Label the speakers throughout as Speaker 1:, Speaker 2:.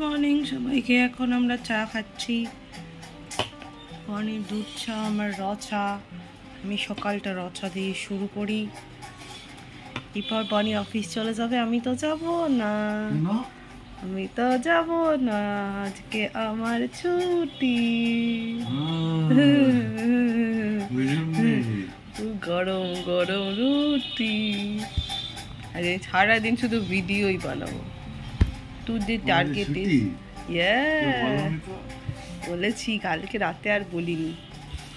Speaker 1: Morning সবাইকে। এখন আমরা চা খাচ্ছি, অনেক দুধ চা, আমার র চা। আমি সকালটা র চা দিয়ে শুরু করি। এরপর বনি অফিস চলে যাবে, আমি তো যাব না, আমি তো যাব না, আজকে আমার ছুটি। গরম গরম রুটি, আরে সারাদিন শুধু ভিডিওই বানাবো। টার্গেট বলেছি, কালকে রাতে আর বলিনি,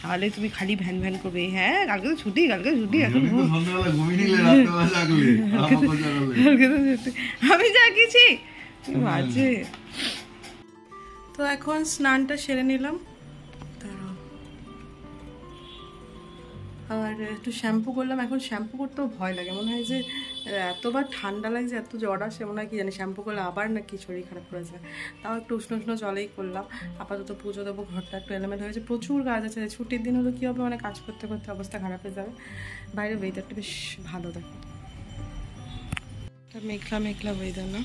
Speaker 1: তাহলে তুমি খালি ভ্যান ভ্যান করবে। হ্যাঁ কালকে তো ছুটি, কালকে ছুটি। এখন আমি জাগিয়েছি মাঝে। তো এখন স্নানটা সেরে নিলাম, আর একটু শ্যাম্পু করলাম। এখন শ্যাম্পু করতেও ভয় লাগে, মনে হয় যে এতবার ঠান্ডা লাগছে, এত জ্বর আসে, মনে হয় কি জানি শ্যাম্পু করলে আবার নাকি শরীর খারাপ করে যায়। তাও একটু উষ্ণ উষ্ণ জলেই করলাম। আপাতত পুজো দেবো, ঘরটা একটু এলোমেলো হয়েছে, প্রচুর কাজ আছে। ছুটির দিন হলো কী হবে, মানে কাজ করতে করতে অবস্থা খারাপ হয়ে যাবে। বাইরে ওয়েদারটা বেশ ভালো, দেখো মেঘলা মেঘলা ওয়েদার না।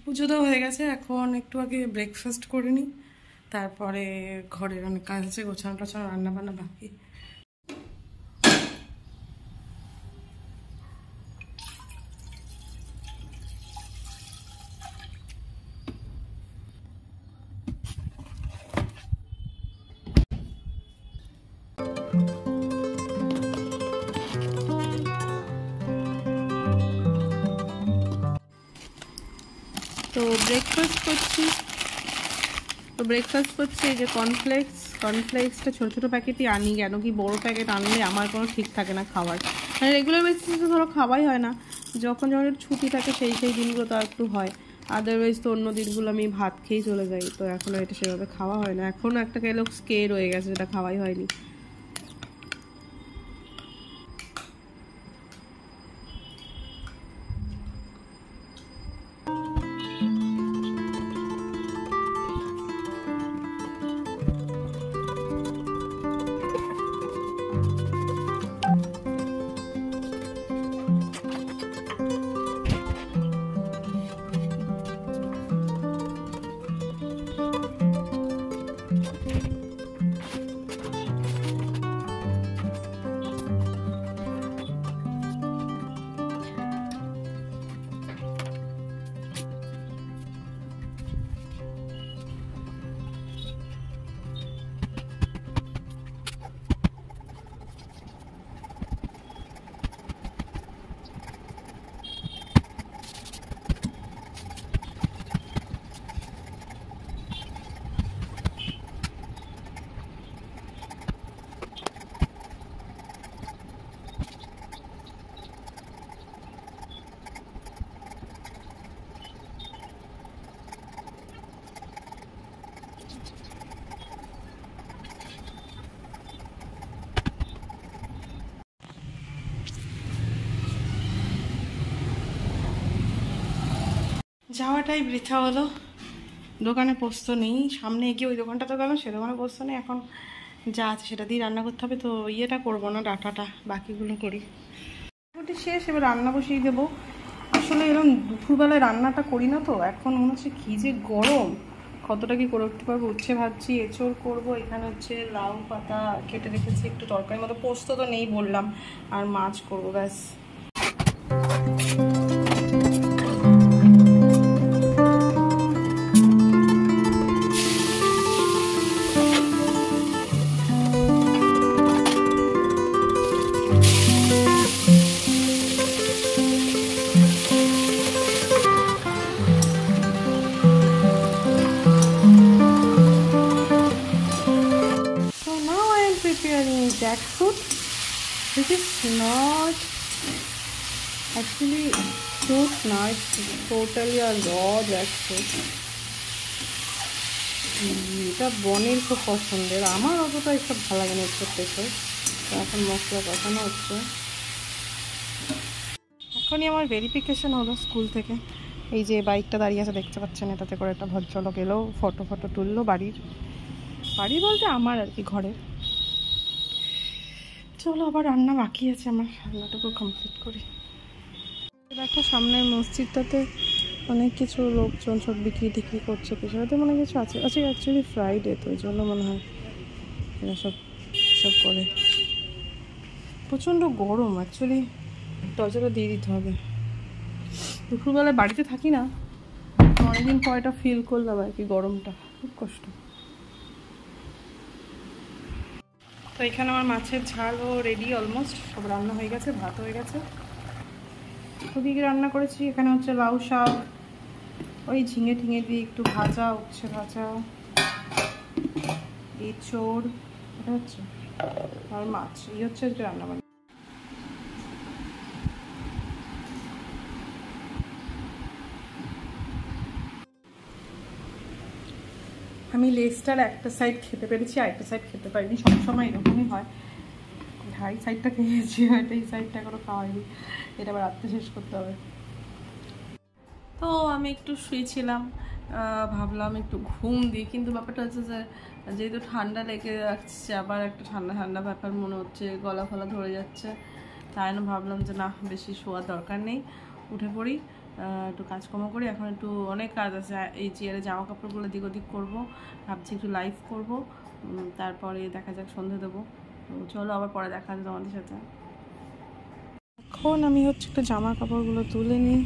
Speaker 1: পুজো তো হয়ে গেছে, এখন একটু আগে ব্রেকফাস্ট করে নিই, তারপরে ঘরের অনেক কাজ আছে, গোছানো টোছানো, রান্না বান্না বাকি। তো ব্রেকফাস্ট করছি এই যে কর্নফ্লেক্সটা ছোটো ছোটো প্যাকেটই আনি, কেন কি বড়ো প্যাকেট আনলে আমার কোনো ঠিক থাকে না খাওয়ার, মানে রেগুলার বেসিসে তো ধরো খাওয়াই হয় না, যখন যখন ছুটি থাকে সেই দিনগুলো তো একটু হয়, আদারওয়াইজ তো অন্য দিনগুলো আমি ভাত খেয়েই চলে যাই। তো এখনও এটা সেভাবে খাওয়া হয় না, এখনও একটা কেলো স্কে রয়ে গেছে, যেটা খাওয়াই হয়নি। যাওয়াটাই বৃথা হলো। দোকানে পোস্ত নেই, সামনে এগিয়ে ওই দোকানটা তো গেল, সে দোকানে পোস্ত নেই। এখন যা আছে সেটা দিয়ে রান্না করতে হবে। তো ইয়েটা করবো না, ডাটাটা বাকিগুলো করি। ওটা শেষ, এবার রান্না বসিয়ে দেবো। আসলে এরকম দুপুরবেলায় রান্নাটা করি না তো, এখন মনে হচ্ছে কী যে গরম, কতটা কি করে উঠতে পারবো। উচ্ছে ভাবছি, এঁচড় করবো। এখানে হচ্ছে লাউ পাতা কেটে রেখেছি, একটু তরকারির মতো, পোস্ত তো নেই বললাম, আর মাছ করবো, ব্যাস। Jackfruit. This is not actually fruit, not totally a raw jackfruit. এটা বনের খুব পছন্দের, আমার অতটা এসব ভালো লাগে না করতে। এখন মশলা কষানো হচ্ছে। এখনই আমার ভেরিফিকেশন হলো স্কুল থেকে। এই যে বাইকটা দাঁড়িয়ে আছে দেখতে পাচ্ছেন, এটাতে করে একটা ভদ্রলোক এলো, ফটো তুললো বাড়ির বলতে আমার আর কি, ঘরে। চলো, আবার রান্না বাকি আছে, আমার রান্নাটুকু কমপ্লিট করি। দেখো সামনের মসজিদটাতে অনেক কিছু লোকজন সব বিক্রি টিক্রি করছে, পেছনেতে মনে কিছু আছে। আচ্ছা, অ্যাকচুয়ালি ফ্রাইডে, তো ওই জন্য মনে হয় এরা সব করে। প্রচণ্ড গরম, অ্যাকচুয়ালি দরজাটা দিয়ে দিতে হবে। দুপুরবেলায় বাড়িতে থাকি না, অনেকদিন পর এটা ফিল করলাম আর কি, গরমটা খুব কষ্ট। তো এখানে আমার মাছের ঝালও রেডি, অলমোস্ট সব রান্না হয়ে গেছে, ভাত হয়ে গেছে। ওদিকে রান্না করেছি, এখানে হচ্ছে লাউ শাক, ওই ঝিঙে টিঙে দিয়ে একটু ভাজা, উচ্ছে ভাজা, এঁচড়, এটা হচ্ছে, আর মাছ। এই হচ্ছে রান্না বান্না। আমি লেজটার একটা সাইড খেতে পেরেছি, আরেকটা সাইড খেতে পারিনি। সবসময় এরকমই হয়, হাই সাইডটা খেয়েছি, হয়তো এই সাইডটা এখনো খাওয়াইনি, এটা আবার রাত্রে শেষ করতে হবে। তো আমি একটু শুয়েছিলাম, ভাবলাম একটু ঘুম দিই, কিন্তু ব্যাপারটা হচ্ছে যে যেহেতু ঠান্ডা লেগে যাচ্ছে, আবার একটা ঠান্ডা ঠান্ডা ব্যাপার মনে হচ্ছে, গলা ফলা ধরে যাচ্ছে, তাই না ভাবলাম যে না, বেশি শোয়ার দরকার নেই, উঠে পড়ি, একটু কাজকর্ম করি। এখন একটু অনেক কাজ আছে, এই চেয়ারে জামা কাপড়গুলো দিক ওদিক করবো, ভাবছি একটু লাইভ করবো, তারপরে দেখা যাক সন্ধে দেবো। তো চলো, আবার পরে দেখা যাবে তোমাদের সাথে। এখন আমি হচ্ছে একটু জামা কাপড়গুলো তুলে নিই।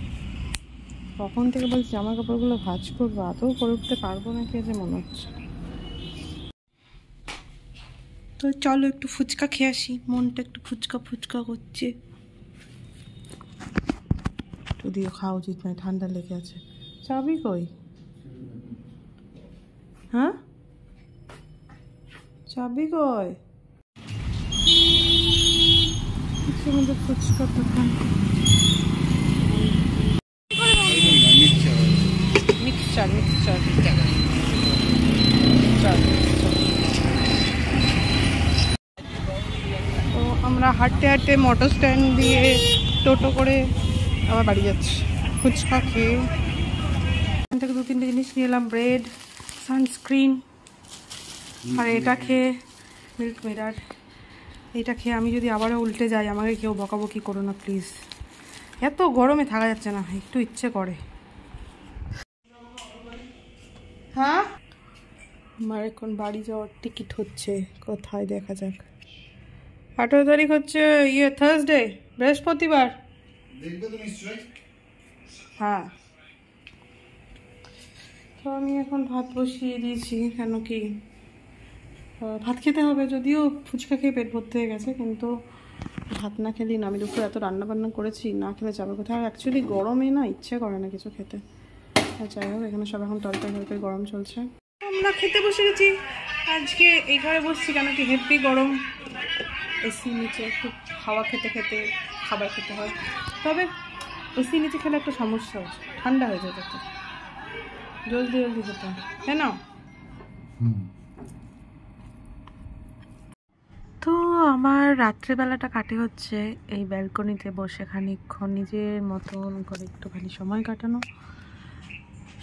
Speaker 1: কখন থেকে বলছি জামা কাপড়গুলো ভাঁজ করবো, আদৌ করে উঠতে পারবো না কি যে মনে হচ্ছে। তো চলো একটু ফুচকা খেয়ে আসি, মনটা একটু ফুচকা করছে। যদিও খাওয়া উচিত নয়, ঠান্ডা লেগে আছে। চাবি কই? হ্যাঁ, চাবি কই? আমাদের ফুচকা দোকান, মিক্সচার। তো আমরা হাঁটতে হাঁটতে মোটর স্ট্যান্ড দিয়ে টোটো করে আবার বাড়ি যাচ্ছি ফুচকা খেয়ে। এখান থেকে 2-3টে জিনিস নিয়ে এলাম, ব্রেড, সানস্ক্রিন, আর এটা খেয়ে মিল্ক মিরার। এটা খেয়ে আমি যদি আবারও উল্টে যাই, আমাকে কেউ বকাবকি করো না প্লিজ, এত গরমে থাকা যাচ্ছে না, একটু ইচ্ছে করে। হ্যাঁ, আমার এখন বাড়ি যাওয়ার টিকিট হচ্ছে, কোথায় দেখা যাক। 18 তারিখ হচ্ছে থার্সডে, বৃহস্পতিবার। হ্যাঁ, তো আমি এখন ভাত বসিয়ে দিয়েছি, কেন কি ভাত খেতে হবে। যদিও ফুচকা খেয়ে পেট ভর্তি হয়ে গেছে, কিন্তু ভাত না খেলেই না। আমি দুপুরে এত রান্না বান্না করেছি, না খেলে যাবে কোথায়। অ্যাকচুয়ালি গরমে না ইচ্ছে করে না কিছু খেতে। যাই হোক, এখানে সব এখন তরকারি গরম চলছে, আমরা খেতে বসে গেছি। আজকে এই ঘরে বসছি কেন কি হেভি গরম, এসি নিচে একটু হাওয়া খেতে খাবার খেতে হয়। তবে এসি নিচে খেলে একটা সমস্যা হচ্ছে, ঠান্ডা হয়ে যায়, যাতে জলদি খেতে হয়, তাই না? তো আমার রাত্রেবেলাটা কাটে হচ্ছে এই ব্যালকনিতে বসে খানিকক্ষণ নিজের মতন করে একটুখানি সময় কাটানো।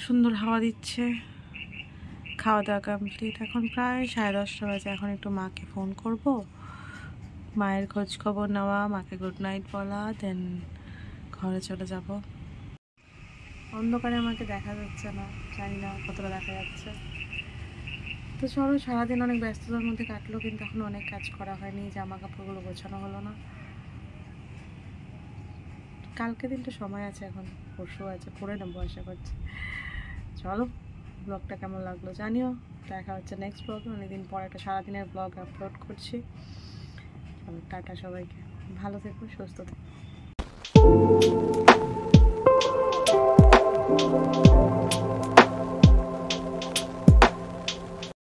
Speaker 1: সুন্দর হাওয়া দিচ্ছে। খাওয়া দাওয়া কমপ্লিট, এখন প্রায় 10:30 বাজে। এখন একটু মাকে ফোন করব, মায়ের খোঁজ খবর নেওয়া, মাকে গুড নাইট বলা, দেন ঘরে চলে যাব। অন্ধকারে আমাকে দেখা যাচ্ছে না, জানি না কতটা দেখা যাচ্ছে। তো চলো, সারাদিন অনেক ব্যস্ততার মধ্যে কাটলো, কিন্তু এখন অনেক কাজ করা হয়নি, জামা কাপড়গুলো গোছানো হলো না। কালকে দিনটা সময় আছে, এখন পরশু আছে, করে নেবো আশা করছি। চলো, ব্লগটা কেমন লাগলো জানিও। দেখা হচ্ছে নেক্সট ব্লগে। অনেকদিন পর একটা সারাদিনের ব্লগ আপলোড করছি। চলো, টাটা সবাইকে, ভালো থেকো, সুস্থ থেকো।